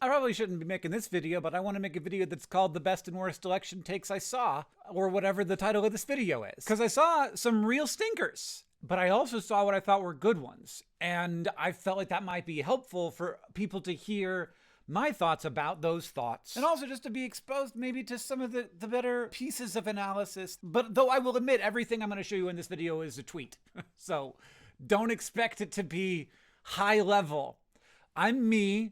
I probably shouldn't be making this video, but I want to make a video that's called The Best and Worst Election Takes I Saw, or whatever the title of this video is. Because I saw some real stinkers, but I also saw what I thought were good ones. And I felt like that might be helpful for people to hear my thoughts about those thoughts, and also just to be exposed maybe to some of the better pieces of analysis. But though I will admit, everything I'm going to show you in this video is a tweet. So don't expect it to be high level. I'm me.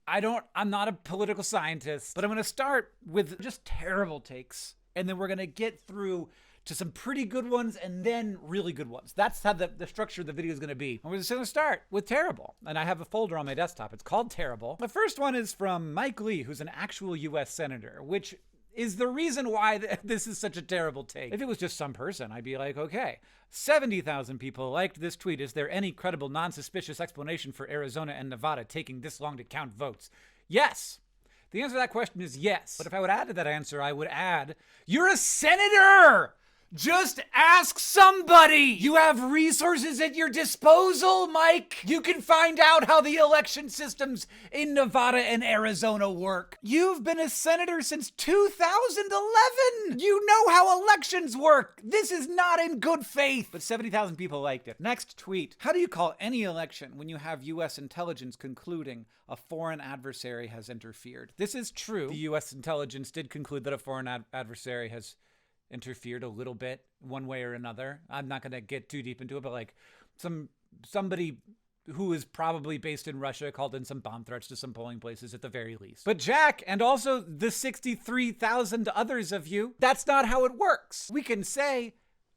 I'm not a political scientist, but I'm going to start with just terrible takes, and then we're going to get through to some pretty good ones and then really good ones. That's how the structure of the video is going to be. And we're just going to start with terrible. And I have a folder on my desktop. It's called Terrible. The first one is from Mike Lee, who's an actual US senator, which is the reason why this is such a terrible take. If it was just some person, I'd be like, okay, 70,000 people liked this tweet. Is there any credible, non-suspicious explanation for Arizona and Nevada taking this long to count votes? Yes. The answer to that question is yes. But if I would add to that answer, I would add, you're a senator! Just ask somebody! You have resources at your disposal, Mike! You can find out how the election systems in Nevada and Arizona work. You've been a senator since 2011! You know how elections work! This is not in good faith! But 70,000 people liked it. Next tweet. How do you call any election when you have US intelligence concluding a foreign adversary has interfered? This is true. The US intelligence did conclude that a foreign adversary has interfered a little bit one way or another. I'm not going to get too deep into it, but like somebody who is probably based in Russia called in some bomb threats to some polling places at the very least. But Jack, and also the 63,000 others of you, that's not how it works. We can say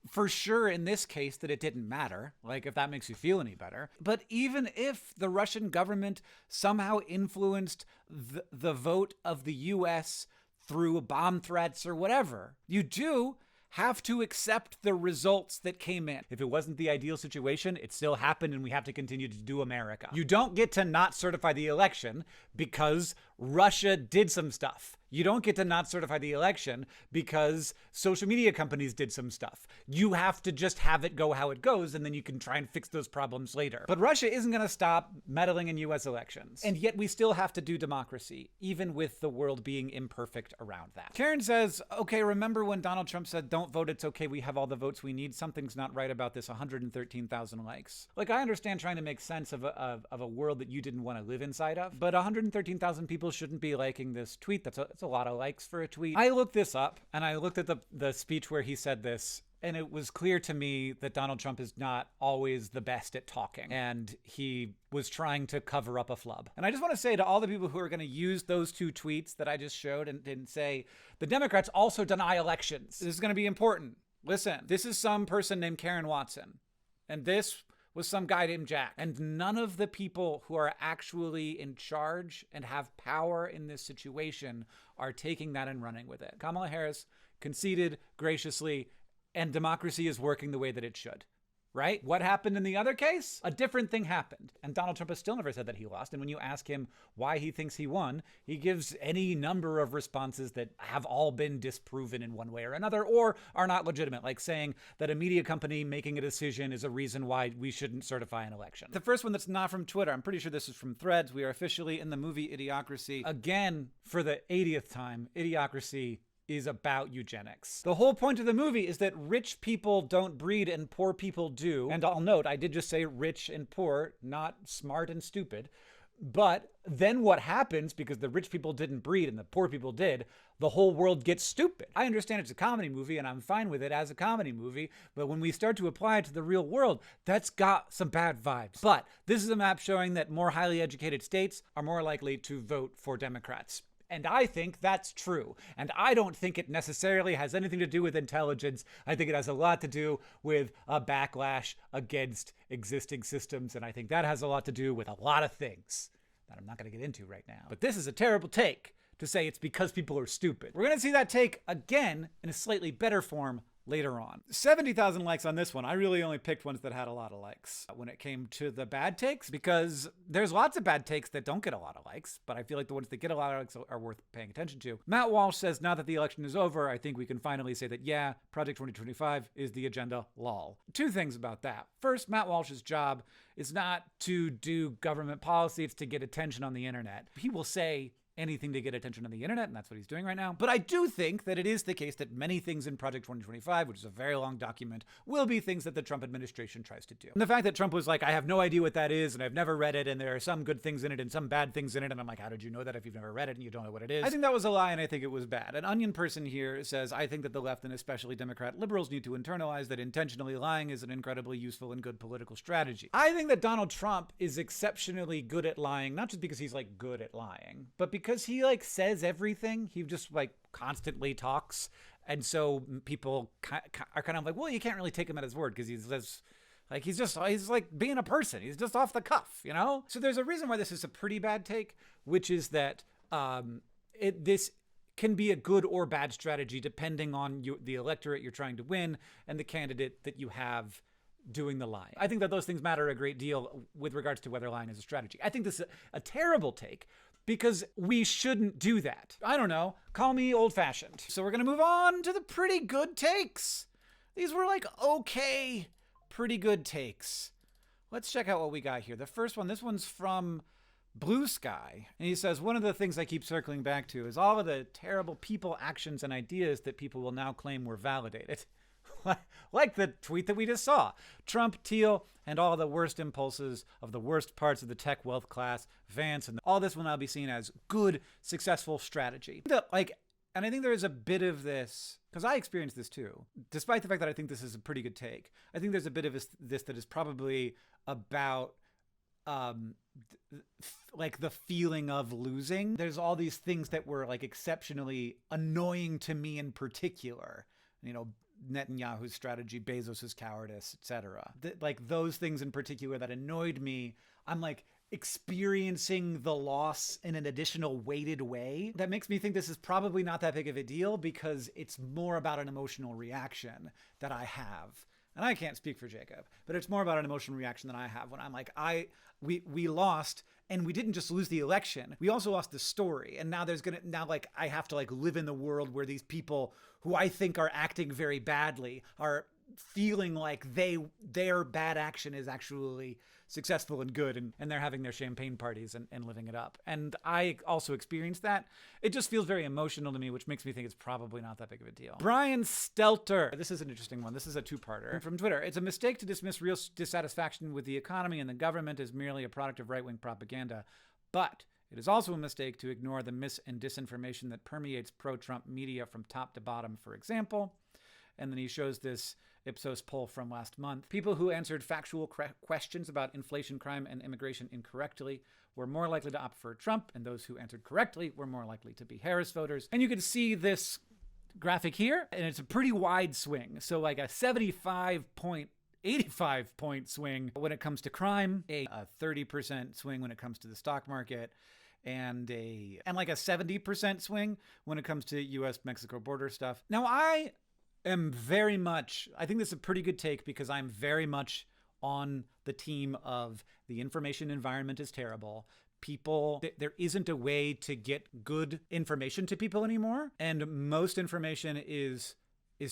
for sure in this case that it didn't matter, like if that makes you feel any better. But even if the Russian government somehow influenced the vote of the US through bomb threats or whatever, you do have to accept the results that came in. If it wasn't the ideal situation, it still happened and we have to continue to do America. You don't get to not certify the election because Russia did some stuff. You don't get to not certify the election because social media companies did some stuff. You have to just have it go how it goes, and then you can try and fix those problems later. But Russia isn't going to stop meddling in US elections. And yet we still have to do democracy, even with the world being imperfect around that. Karen says, okay, remember when Donald Trump said, don't vote, it's okay, we have all the votes we need? Something's not right about this. 113,000 likes. Like, I understand trying to make sense of a world that you didn't want to live inside of, but 113,000 people shouldn't be liking this tweet. That's a lot of likes for a tweet. I looked this up, and I looked at the speech where he said this, and it was clear to me that Donald Trump is not always the best at talking, and he was trying to cover up a flub. And I just want to say to all the people who are going to use those two tweets that I just showed and say, the Democrats also deny elections. This is going to be important. Listen, this is some person named Karen Watson, and this was some guy named Jack. And none of the people who are actually in charge and have power in this situation are taking that and running with it. Kamala Harris conceded graciously, and democracy is working the way that it should. Right? What happened in the other case? A different thing happened. And Donald Trump has still never said that he lost. And when you ask him why he thinks he won, he gives any number of responses that have all been disproven in one way or another, or are not legitimate, like saying that a media company making a decision is a reason why we shouldn't certify an election. The first one that's not from Twitter, I'm pretty sure this is from Threads. We are officially in the movie Idiocracy. Again, for the 80th time, Idiocracy is about eugenics. The whole point of the movie is that rich people don't breed and poor people do. And I'll note, I did just say rich and poor, not smart and stupid. But then what happens, because the rich people didn't breed and the poor people did, the whole world gets stupid. I understand it's a comedy movie and I'm fine with it as a comedy movie, but when we start to apply it to the real world, that's got some bad vibes. But this is a map showing that more highly educated states are more likely to vote for Democrats. And I think that's true. And I don't think it necessarily has anything to do with intelligence. I think it has a lot to do with a backlash against existing systems. And I think that has a lot to do with a lot of things that I'm not going to get into right now. But this is a terrible take to say it's because people are stupid. We're going to see that take again in a slightly better form later on. 70,000 likes on this one. I really only picked ones that had a lot of likes when it came to the bad takes, because there's lots of bad takes that don't get a lot of likes, but I feel like the ones that get a lot of likes are worth paying attention to. Matt Walsh says, now that the election is over, I think we can finally say that, yeah, Project 2025 is the agenda, lol. Two things about that. First, Matt Walsh's job is not to do government policy, it's to get attention on the internet. He will say anything to get attention on the internet, and that's what he's doing right now. But I do think that it is the case that many things in Project 2025, which is a very long document, will be things that the Trump administration tries to do. And the fact that Trump was like, I have no idea what that is, and I've never read it, and there are some good things in it and some bad things in it, and I'm like, how did you know that if you've never read it and you don't know what it is? I think that was a lie, and I think it was bad. An Onion person here says, I think that the left and especially Democrat liberals need to internalize that intentionally lying is an incredibly useful and good political strategy. I think that Donald Trump is exceptionally good at lying, not just because he's like good at lying, but because he like says everything. He just like constantly talks, and so people are kind of like, well, you can't really take him at his word because he's like being a person. He's just off the cuff, you know? So there's a reason why this is a pretty bad take, which is that this can be a good or bad strategy depending on the electorate you're trying to win and the candidate that you have doing the lying. I think that those things matter a great deal with regards to whether lying is a strategy. I think this is a terrible take, because we shouldn't do that. I don't know. Call me old-fashioned. So we're going to move on to the pretty good takes. These were like, okay, pretty good takes. Let's check out what we got here. The first one, this one's from Blue Sky. And he says, one of the things I keep circling back to is all of the terrible people, actions, and ideas that people will now claim were validated. Like the tweet that we just saw. Trump, Thiel, and all the worst impulses of the worst parts of the tech wealth class, Vance, and all this will now be seen as good, successful strategy. And I think there is a bit of this, because I experienced this too, despite the fact that I think this is a pretty good take. I think there's a bit of this that is probably about like the feeling of losing. There's all these things that were like exceptionally annoying to me in particular, you know, Netanyahu's strategy, Bezos's cowardice, etc. Like those things in particular that annoyed me, I'm like experiencing the loss in an additional weighted way. That makes me think this is probably not that big of a deal, because it's more about an emotional reaction that I have. And I can't speak for Jacob, but it's more about an emotional reaction that I have when I'm like, we lost, and we didn't just lose the election, we also lost the story. And now I have to like live in the world where these people who I think are acting very badly are feeling like their bad action is actually successful and good, and they're having their champagne parties and living it up. And I also experienced that. It just feels very emotional to me, which makes me think it's probably not that big of a deal. Brian Stelter. This is an interesting one. This is a two-parter from Twitter. It's a mistake to dismiss real dissatisfaction with the economy and the government as merely a product of right-wing propaganda, but it is also a mistake to ignore the mis- and disinformation that permeates pro-Trump media from top to bottom, for example. And then he shows this Ipsos poll from last month. People who answered factual questions about inflation, crime, and immigration incorrectly were more likely to opt for Trump, and those who answered correctly were more likely to be Harris voters. And you can see this graphic here, and it's a pretty wide swing. So like a 85 point swing when it comes to crime, a 30% swing when it comes to the stock market, and like a 70% swing when it comes to US-Mexico border stuff. Now I think this is a pretty good take, because I'm very much on the team of the information environment is terrible. There isn't a way to get good information to people anymore. And most information is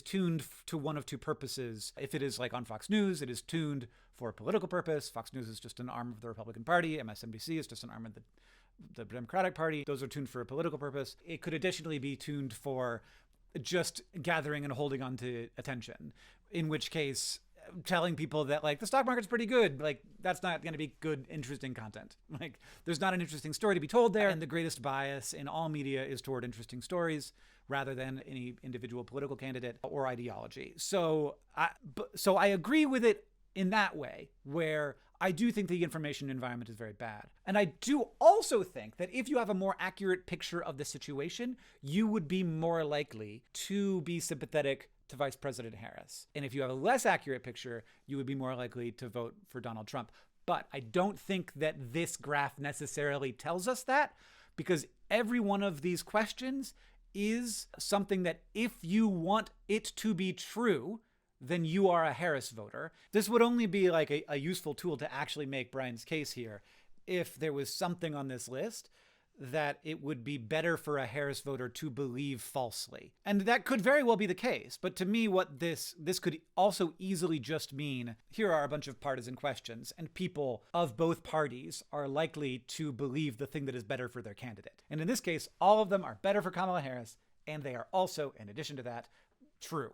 tuned to one of two purposes. If it is like on Fox News, it is tuned for a political purpose. Fox News is just an arm of the Republican Party. MSNBC is just an arm of the Democratic Party. Those are tuned for a political purpose. It could additionally be tuned for just gathering and holding on to attention, in which case telling people that like the stock market's pretty good, like that's not going to be good, interesting content. Like there's not an interesting story to be told there. And the greatest bias in all media is toward interesting stories rather than any individual political candidate or ideology. So I agree with it in that way, where I do think the information environment is very bad. And I do also think that if you have a more accurate picture of the situation, you would be more likely to be sympathetic to Vice President Harris. And if you have a less accurate picture, you would be more likely to vote for Donald Trump. But I don't think that this graph necessarily tells us that, because every one of these questions is something that if you want it to be true, then you are a Harris voter. This would only be like a useful tool to actually make Brian's case here if there was something on this list that it would be better for a Harris voter to believe falsely. And that could very well be the case. But to me, what this could also easily just mean, here are a bunch of partisan questions, and people of both parties are likely to believe the thing that is better for their candidate. And in this case, all of them are better for Kamala Harris, and they are also, in addition to that, true.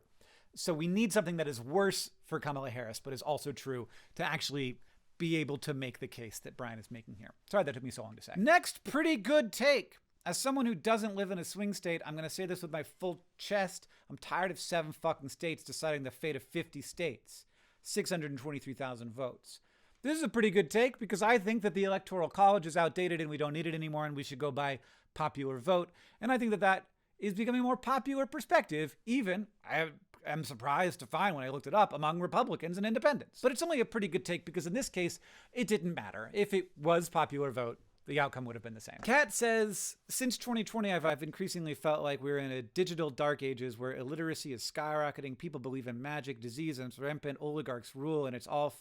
So we need something that is worse for Kamala Harris, but is also true to actually be able to make the case that Brian is making here. Sorry that took me so long to say. Next pretty good take. As someone who doesn't live in a swing state, I'm going to say this with my full chest. I'm tired of 7 fucking states deciding the fate of 50 states. 623,000 votes. This is a pretty good take because I think that the Electoral College is outdated and we don't need it anymore and we should go by popular vote. And I think that that is becoming a more popular perspective, even, I'm surprised to find when I looked it up, among Republicans and independents. But it's only a pretty good take because in this case, it didn't matter. If it was popular vote, the outcome would have been the same. Kat says, since 2020, I've increasingly felt like we're in a digital dark ages where illiteracy is skyrocketing, people believe in magic, disease, and rampant oligarchs rule, and it's all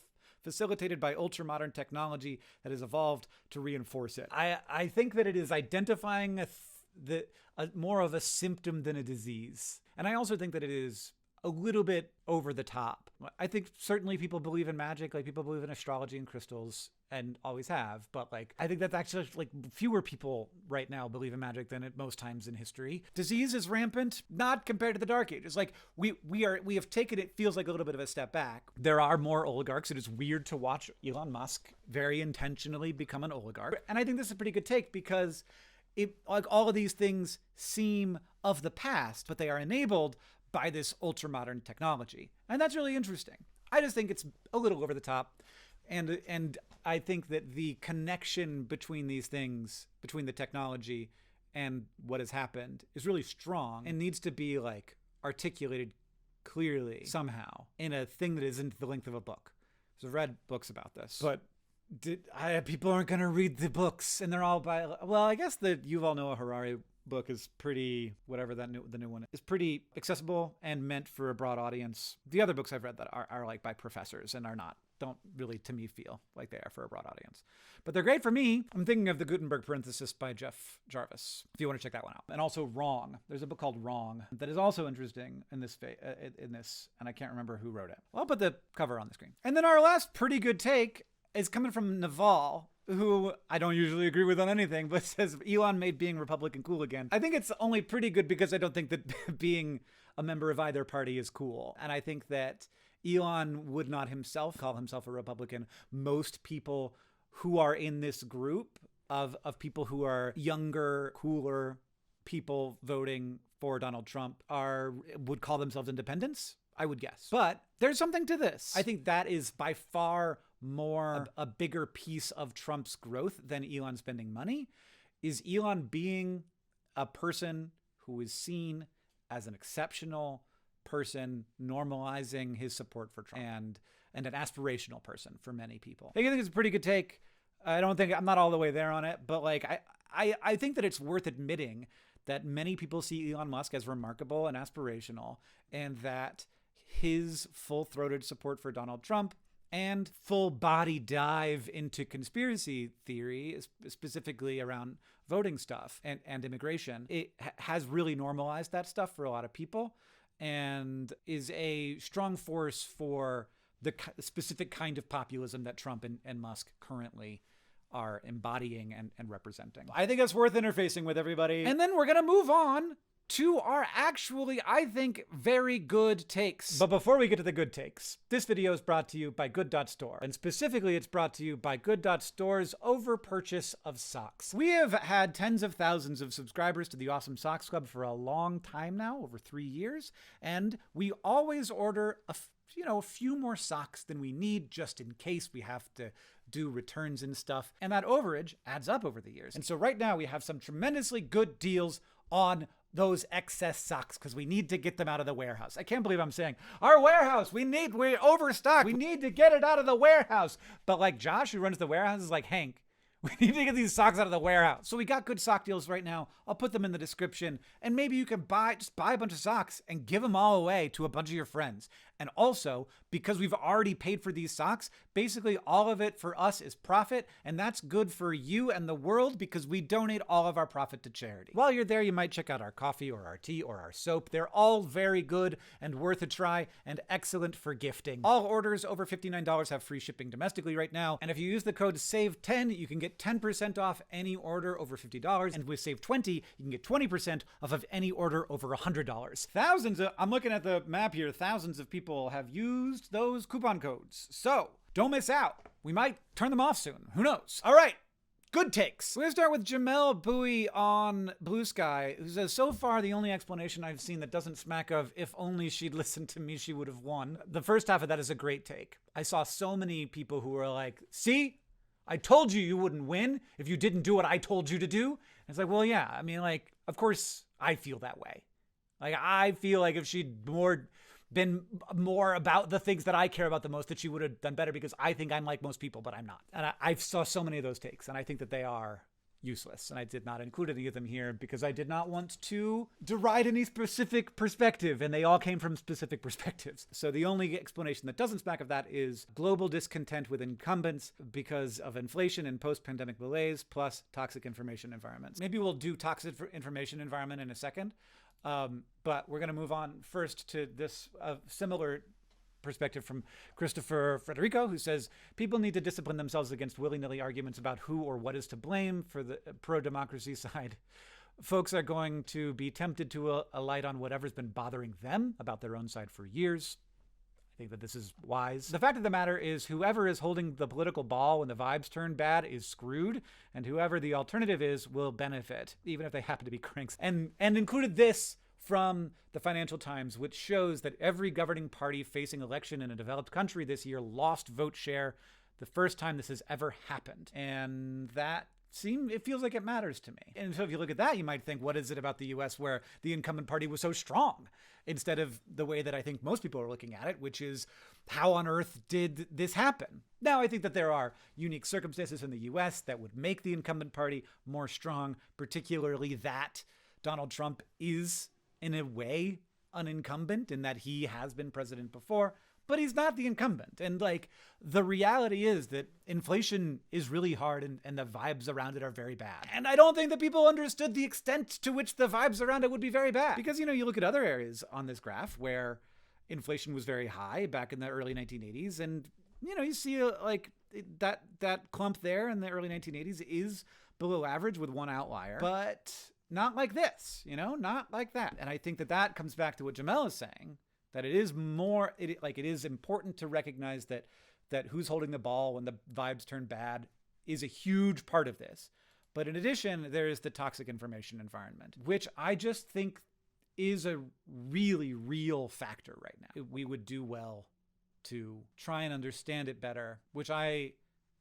facilitated by ultra-modern technology that has evolved to reinforce it. I think that it is identifying more of a symptom than a disease. And I also think that it is a little bit over the top. I think certainly people believe in magic, like people believe in astrology and crystals and always have, but like I think that's actually like fewer people right now believe in magic than at most times in history. Disease is rampant, not compared to the Dark Ages. Like we have taken it feels like a little bit of a step back. There are more oligarchs. It is weird to watch Elon Musk very intentionally become an oligarch. And I think this is a pretty good take because like all of these things seem of the past, but they are enabled by this ultra-modern technology. And that's really interesting. I just think it's a little over the top. And I think that the connection between these things, between the technology and what has happened, is really strong and needs to be like articulated clearly somehow in a thing that isn't the length of a book. So I've read books about this, but people aren't going to read the books and they're all by, well, I guess the Yuval Noah Harari book is pretty, whatever the new one is, pretty accessible and meant for a broad audience. The other books I've read that are like by professors and don't really to me feel like they are for a broad audience, but they're great for me. I'm thinking of the Gutenberg Parenthesis by Jeff Jarvis, if you want to check that one out. And also Wrong. There's a book called Wrong that is also interesting in this, and I can't remember who wrote it. Well, I'll put the cover on the screen. And then our last pretty good take is coming from Naval, who I don't usually agree with on anything, but says Elon made being Republican cool again. I think it's only pretty good because I don't think that being a member of either party is cool. And I think that Elon would not himself call himself a Republican. Most people who are in this group of people who are younger, cooler people voting for Donald Trump would call themselves independents, I would guess. But there's something to this. I think that is by far more a bigger piece of Trump's growth than Elon spending money, is Elon being a person who is seen as an exceptional person, normalizing his support for Trump and an aspirational person for many people. I think it's a pretty good take. I'm not all the way there on it, but like I think that it's worth admitting that many people see Elon Musk as remarkable and aspirational, and that his full-throated support for Donald Trump and full-body dive into conspiracy theory, specifically around voting stuff and immigration, it has really normalized that stuff for a lot of people and is a strong force for the specific kind of populism that Trump and Musk currently are embodying and representing. I think it's worth interfacing with everybody. And then we're going to move on to our actually, I think, very good takes. But before we get to the good takes, this video is brought to you by Good.Store. And specifically, it's brought to you by Good.Store's overpurchase of socks. We have had tens of thousands of subscribers to the Awesome Socks Club for a long time now, over 3 years. And we always order a few more socks than we need just in case we have to do returns and stuff. And that overage adds up over the years. And so right now we have some tremendously good deals on those excess socks because we need to get them out of the warehouse. I can't believe I'm saying our warehouse, we're overstocked. We need to get it out of the warehouse. But like Josh, who runs the warehouse, is like, Hank, We need to get these socks out of the warehouse. So we got good sock deals right now. I'll put them in the description. And maybe you can just buy a bunch of socks and give them all away to a bunch of your friends. And also, because we've already paid for these socks, basically all of it for us is profit. And that's good for you and the world because we donate all of our profit to charity. While you're there, you might check out our coffee or our tea or our soap. They're all very good and worth a try and excellent for gifting. All orders over $59 have free shipping domestically right now. And if you use the code SAVE10, you can get 10% off any order over $50. And with SAVE20, you can get 20% off of any order over $100. I'm looking at the map here, thousands of people have used those coupon codes. So don't miss out. We might turn them off soon. Who knows? All right. Good takes. We're going to start with Jamel Bowie on Blue Sky, who says, so far, the only explanation I've seen that doesn't smack of, if only she'd listened to me, she would have won. The first half of that is a great take. I saw so many people who were like, see, I told you wouldn't win if you didn't do what I told you to do. And it's like, well, yeah, I mean, like, of course I feel that way. Like, I feel like if she'd been more about the things that I care about the most, that she would have done better because I think I'm like most people, but I'm not. And I saw so many of those takes, and I think that they are useless. And I did not include any of them here because I did not want to deride any specific perspective, and they all came from specific perspectives. So the only explanation that doesn't smack of that is global discontent with incumbents because of inflation and post-pandemic malaise, plus toxic information environments. Maybe we'll do toxic information environment in a second. But we're going to move on first to this similar perspective from Christopher Frederico, who says, people need to discipline themselves against willy-nilly arguments about who or what is to blame for the pro-democracy side. Folks are going to be tempted to alight on whatever's been bothering them about their own side for years. I think that this is wise. The fact of the matter is whoever is holding the political ball when the vibes turn bad is screwed, and whoever the alternative is will benefit, even if they happen to be cranks. And included this from the Financial Times, which shows that every governing party facing election in a developed country this year lost vote share, the first time this has ever happened. And that it feels like it matters to me. And so if you look at that, you might think, what is it about the US where the incumbent party was so strong? Instead of the way that I think most people are looking at it, which is how on earth did this happen? Now, I think that there are unique circumstances in the US that would make the incumbent party more strong, particularly that Donald Trump is, in a way, an incumbent in that he has been president before, but he's not the incumbent. And like, the reality is that inflation is really hard and the vibes around it are very bad. And I don't think that people understood the extent to which the vibes around it would be very bad. Because, you look at other areas on this graph where inflation was very high back in the early 1980s. And, you see like that clump there in the early 1980s is below average with one outlier, but not like this, not like that. And I think that comes back to what Jamel is saying, that it is it is important to recognize that who's holding the ball when the vibes turn bad is a huge part of this. But in addition, there is the toxic information environment, which I just think is a really real factor right now. We would do well to try and understand it better, which I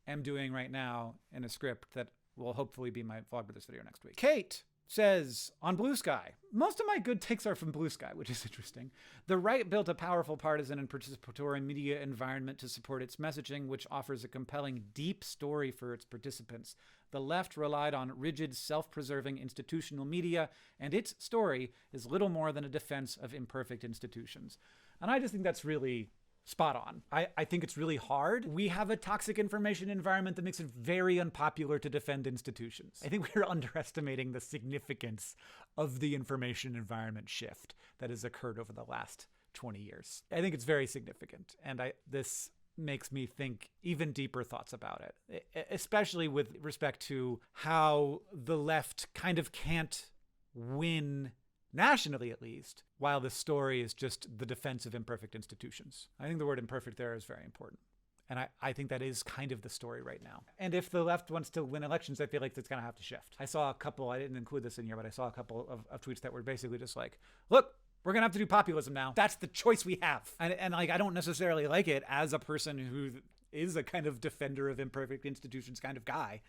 am doing right now in a script that will hopefully be my vlog for this video next week. Kate says on Blue Sky, most of my good takes are from Blue Sky, which is interesting. The right built a powerful partisan and participatory media environment to support its messaging, which offers a compelling, deep story for its participants. The left relied on rigid, self-preserving institutional media, and its story is little more than a defense of imperfect institutions. And I just think that's really spot on. I think it's really hard. We have a toxic information environment that makes it very unpopular to defend institutions. I think we're underestimating the significance of the information environment shift that has occurred over the last 20 years. I think it's very significant. And this makes me think even deeper thoughts about it, especially with respect to how the left kind of can't win nationally, at least, while the story is just the defense of imperfect institutions. I think the word imperfect there is very important. And I think that is kind of the story right now. And if the left wants to win elections, I feel like it's going to have to shift. I saw a couple, I didn't include this in here, but I saw a couple of tweets that were basically just like, look, we're going to have to do populism now. That's the choice we have. And like, I don't necessarily like it as a person who is a kind of defender of imperfect institutions kind of guy.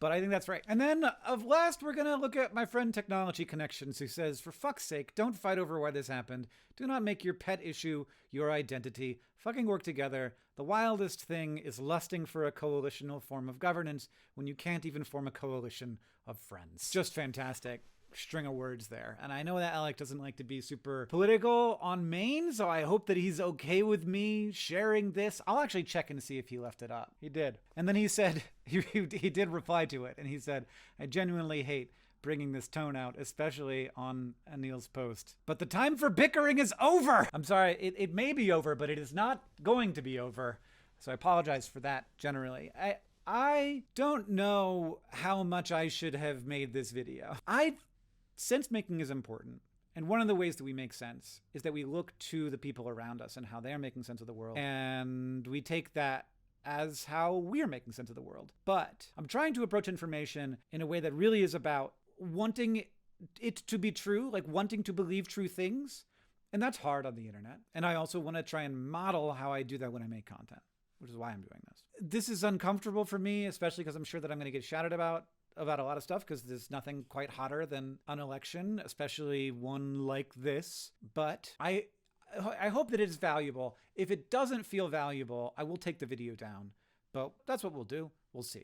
but I think that's right. And then of last, we're going to look at my friend Technology Connections, who says, for fuck's sake, don't fight over why this happened. Do not make your pet issue your identity. Fucking work together. The wildest thing is lusting for a coalitional form of governance when you can't even form a coalition of friends. Just fantastic string of words there. And I know that Alec doesn't like to be super political on main, so I hope that he's okay with me sharing this. I'll actually check and see if he left it up. He did. And then he said, he did reply to it, and he said, I genuinely hate bringing this tone out, especially on Anil's post. But the time for bickering is over! I'm sorry, it may be over, but it is not going to be over. So I apologize for that generally. I don't know how much I should have made this video. Sense making is important. And one of the ways that we make sense is that we look to the people around us and how they're making sense of the world. And we take that as how we're making sense of the world. But I'm trying to approach information in a way that really is about wanting it to be true, like wanting to believe true things. And that's hard on the internet. And I also want to try and model how I do that when I make content, which is why I'm doing this. This is uncomfortable for me, especially because I'm sure that I'm going to get shouted about a lot of stuff, because there's nothing quite hotter than an election, especially one like this. But I hope that it is valuable. If it doesn't feel valuable, I will take the video down. But that's what we'll do. We'll see.